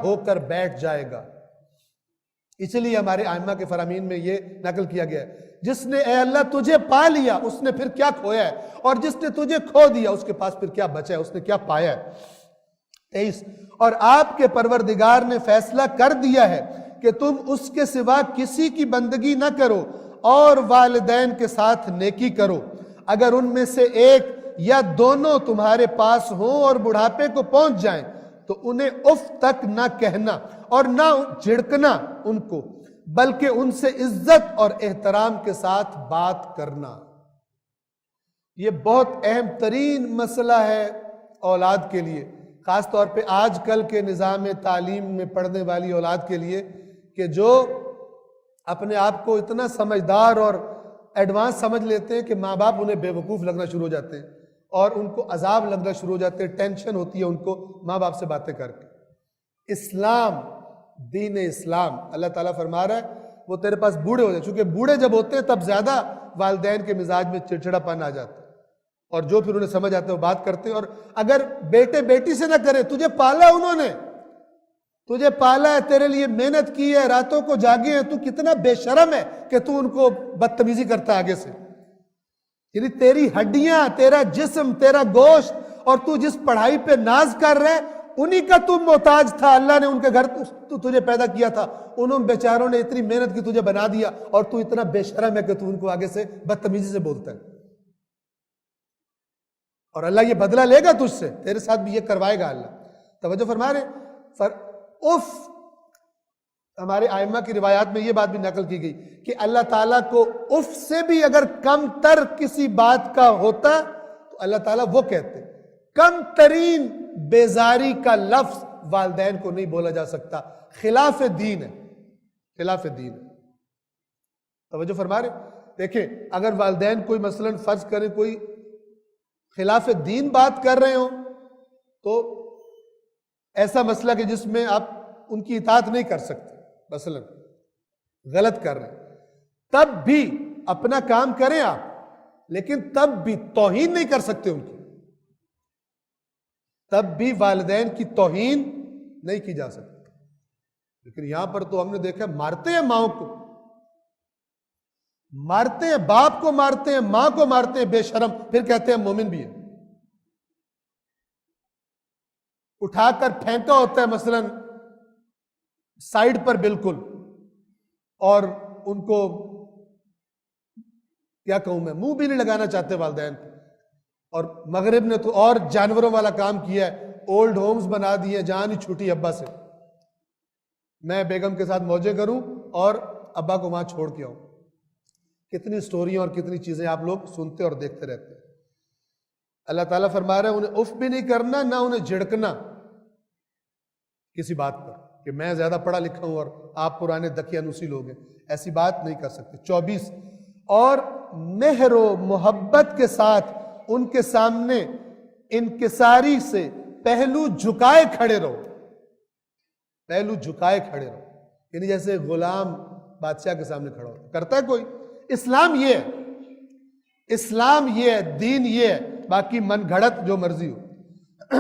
ہو کر بیٹھ جائے گا۔ اس لیے ہمارے ائمہ کے فرامین میں یہ نقل کیا گیا ہے، جس نے اے اللہ تجھے پا لیا اس نے پھر کیا کھویا ہے، اور جس نے تجھے کھو دیا اس کے پاس پھر کیا بچا ہے، اس نے کیا پایا ہے۔ 23 اور آپ کے پروردگار نے فیصلہ کر دیا ہے کہ تم اس کے سوا کسی کی بندگی نہ کرو اور والدین کے ساتھ نیکی کرو، اگر ان میں سے ایک یا دونوں تمہارے پاس ہوں اور بڑھاپے کو پہنچ جائیں تو انہیں اف تک نہ کہنا اور نہ جھڑکنا ان کو، بلکہ ان سے عزت اور احترام کے ساتھ بات کرنا۔ یہ بہت اہم ترین مسئلہ ہے اولاد کے لیے، خاص طور پہ آج کل کے نظام تعلیم میں پڑھنے والی اولاد کے لیے، کہ جو اپنے آپ کو اتنا سمجھدار اور ایڈوانس سمجھ لیتے ہیں کہ ماں باپ انہیں بے وقوف لگنا شروع ہو جاتے ہیں اور ان کو عذاب لگنا شروع ہو جاتے ہیں، ٹینشن ہوتی ہے ان کو ماں باپ سے باتیں کر کے۔ اسلام، دین اسلام، اللہ تعالیٰ فرما رہا ہے وہ تیرے پاس بوڑھے ہو جائیں، چونکہ بوڑھے جب ہوتے ہیں تب زیادہ والدین کے مزاج میں چڑچڑا پن آ جاتا ہے، اور جو پھر انہیں سمجھ آتا ہے وہ بات کرتے ہیں۔ اور اگر بیٹے بیٹی سے نہ کرے، تجھے پالا انہوں نے، تجھے پالا ہے، تیرے لیے محنت کی ہے، راتوں کو جاگے ہیں، تو کتنا بے شرم ہے کہ تو ان کو بدتمیزی کرتا ہے آگے سے۔ یعنی تیری ہڈیاں، تیرا جسم، تیرا گوشت، اور تو جس پڑھائی پہ ناز کر رہے انہی کا تم محتاج تھا، اللہ نے ان کے گھر تجھے پیدا کیا تھا، انہوں بیچاروں نے اتنی محنت کی تجھے بنا دیا، اور تو اتنا بے شرم ہے کہ تو ان کو آگے سے بدتمیزی سے بولتا ہے۔ اور اللہ یہ بدلہ لے گا تجھ سے، تیرے ساتھ بھی یہ کروائے گا اللہ۔ توجہ فرما رہے اف، ہمارے ائمہ کی روایات میں یہ بات بھی نقل کی گئی کہ اللہ تعالیٰ کو اف سے بھی اگر کم تر کسی بات کا ہوتا تو اللہ تعالیٰ وہ کہتے۔ کم ترین بیزاری کا لفظ والدین کو نہیں بولا جا سکتا، خلاف دین ہے، خلاف دین ہے۔ توجہ فرما رہے، دیکھیں اگر والدین کوئی مثلاً فرض کریں کوئی خلاف دین بات کر رہے ہوں، تو ایسا مسئلہ کہ جس میں آپ ان کی اطاعت نہیں کر سکتے، مثلا غلط کر رہے ہیں، تب بھی اپنا کام کریں آپ، لیکن تب بھی توہین نہیں کر سکتے ان کی، تب بھی والدین کی توہین نہیں کی جا سکتی۔ لیکن یہاں پر تو ہم نے دیکھا مارتے ہیں ماؤں کو، مارتے ہیں باپ کو، مارتے ہیں ماں کو، مارتے ہیں بے شرم، پھر کہتے ہیں مومن بھی ہے۔ اٹھا کر پھینکا ہوتا ہے مثلا سائیڈ پر بالکل، اور ان کو کیا کہوں میں، منہ بھی نہیں لگانا چاہتے والدین کو۔ اور مغرب نے تو اور جانوروں والا کام کیا ہے، اولڈ ہومز بنا دیے، جان ہی چھوٹی ابا سے، میں بیگم کے ساتھ موجے کروں اور ابا کو وہاں چھوڑ کے آؤں۔ کتنی سٹوریاں اور کتنی چیزیں آپ لوگ سنتے اور دیکھتے رہتے ہیں۔ اللہ تعالیٰ فرما رہے ہیں انہیں اف بھی نہیں کرنا، نہ انہیں جھڑکنا کسی بات پر کہ میں زیادہ پڑھا لکھا ہوں اور آپ پرانے دقیانوسی لوگ ہیں، ایسی بات نہیں کر سکتے۔ 24 اور مہر و محبت کے ساتھ ان کے سامنے انکساری سے پہلو جھکائے کھڑے رہو، پہلو جھکائے کھڑے رہو، یعنی جیسے غلام بادشاہ کے سامنے کھڑا ہوتا کرتا ہے کوئی۔ اسلام یہ ہے، اسلام یہ ہے، دین یہ ہے، باقی من گھڑت جو مرضی ہو۔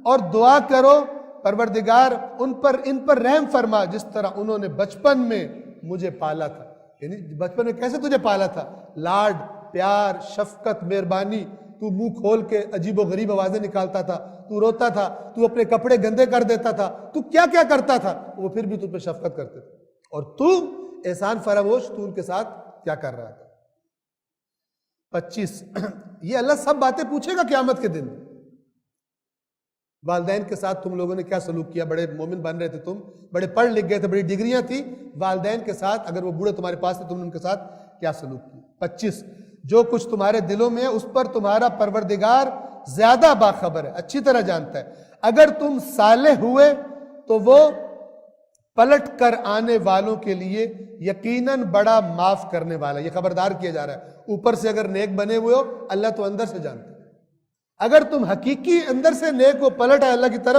اور دعا کرو پروردگار ان پر رحم فرما جس طرح انہوں نے بچپن میں مجھے پالا تھا، یعنی بچپن میں کیسے تجھے پالا تھا، لاڈ پیار شفقت مہربانی، تو منہ کھول کے عجیب و غریب آوازیں نکالتا تھا، تو روتا تھا، تو اپنے کپڑے گندے کر دیتا تھا، تو کیا کیا کرتا تھا، وہ پھر بھی تجھ پہ شفقت کرتے تھے، اور تو احسان فراموش، تو ان کے ساتھ کیا کر رہا تھا۔ 25 یہ اللہ سب باتیں پوچھے گا قیامت کے دن۔ والدین کے ساتھ تم لوگوں نے کیا سلوک کیا، بڑے مومن بن رہے تھے تم، بڑے پڑھ لکھ گئے تھے، بڑی ڈگریاں تھی، والدین کے ساتھ اگر وہ بوڑھے تمہارے پاس تھے تم نے ان کے ساتھ کیا سلوک کیا۔ 25 جو کچھ تمہارے دلوں میں ہے اس پر تمہارا پروردگار زیادہ باخبر ہے، اچھی طرح جانتا ہے، اگر تم صالح ہوئے تو وہ پلٹ کر آنے والوں کے لیے یقیناً بڑا معاف کرنے والا، یہ خبردار کیا جا رہا ہے۔ اوپر سے اگر نیک بنے ہوئے ہو، اللہ تو اندر سے جانتا ہے، اگر تم حقیقی اندر سے نیک ہو، پلٹ ہے اللہ کی طرف